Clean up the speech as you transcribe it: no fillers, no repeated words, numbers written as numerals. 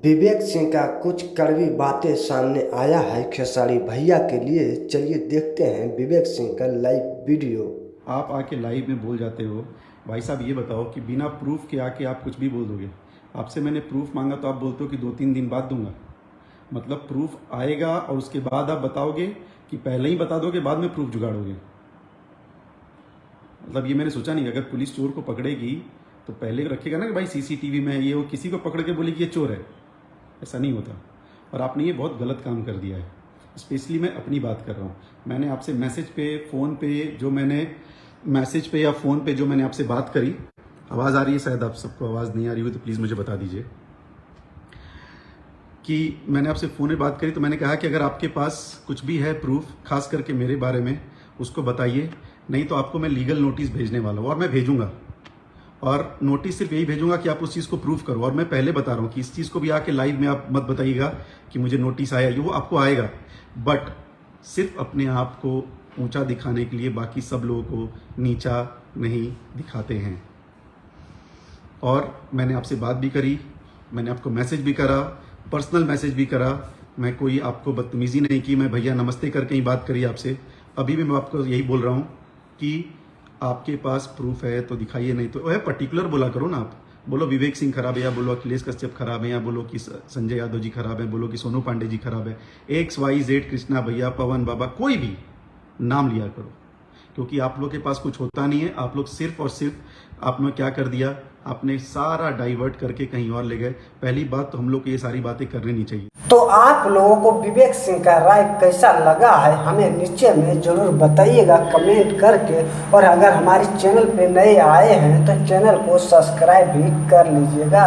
विवेक सिंह का कुछ कड़वी बातें सामने आया है खेसारी भैया के लिए। चलिए देखते हैं विवेक सिंह का लाइव वीडियो। आप आके लाइव में बोल जाते हो। भाई साहब ये बताओ कि बिना प्रूफ के आके आप कुछ भी बोल दोगे। आपसे मैंने प्रूफ मांगा तो आप बोलते हो कि 2-3 दिन बाद दूंगा। मतलब प्रूफ आएगा और उसके बाद आप बताओगे कि पहले ही बता दोगे बाद में प्रूफ जुगाड़ोगे। मतलब ये मैंने सोचा नहीं। अगर पुलिस चोर को पकड़ेगी तो पहले रखेगा ना कि भाई सीसीटीवी में ये, वो किसी को पकड़ के बोले कि ये चोर है। ऐसा नहीं होता। और आपने ये बहुत गलत काम कर दिया है। स्पेशली मैं अपनी बात कर रहा हूँ। मैंने आपसे मैसेज पे, फ़ोन पे जो मैंने मैसेज पे या फ़ोन पे जो मैंने आपसे बात करी, आवाज़ आ रही है? शायद आप सबको आवाज़ नहीं आ रही हो तो प्लीज़ मुझे बता दीजिए कि मैंने आपसे फ़ोन पे बात करी। तो मैंने कहा कि अगर आपके पास कुछ भी है प्रूफ, खास करके मेरे बारे में, उसको बताइए, नहीं तो आपको मैं लीगल नोटिस भेजने वाला हूँ। और मैं भेजूंगा। और नोटिस सिर्फ यही भेजूंगा कि आप उस चीज़ को प्रूफ करो। और मैं पहले बता रहा हूँ कि इस चीज़ को भी आके लाइव में आप मत बताइएगा कि मुझे नोटिस आया। ये वो आपको आएगा, बट सिर्फ अपने आप को ऊंचा दिखाने के लिए। बाकी सब लोगों को नीचा नहीं दिखाते हैं। और मैंने आपसे बात भी करी, मैंने आपको मैसेज भी करा, पर्सनल मैसेज भी करा। मैं कोई आपको बदतमीज़ी नहीं की। मैं भैया नमस्ते करके ही बात करी आपसे। अभी भी मैं आपको यही बोल रहा हूँ कि आपके पास प्रूफ है तो दिखाइए, नहीं तो वह पर्टिकुलर बोला करो ना। आप बोलो विवेक सिंह खराब है, या बोलो अखिलेश कश्यप खराब है, या बोलो कि संजय यादव जी खराब है, बोलो कि सोनू पांडे जी खराब है। XYZ, कृष्णा भैया, पवन बाबा, कोई भी नाम लिया करो। क्योंकि आप लोग के पास कुछ होता नहीं है। आप लोग सिर्फ और सिर्फ आपने क्या कर दिया, आपने सारा डाइवर्ट करके कहीं और ले गए। पहली बात तो हम लोग को ये सारी बातें करनी नहीं चाहिए। तो आप लोगों को विवेक सिंह का राय कैसा लगा है हमें नीचे में जरूर बताइएगा कमेंट करके। और अगर हमारे चैनल पे नए आए हैं तो चैनल को सब्सक्राइब भी कर लीजिएगा।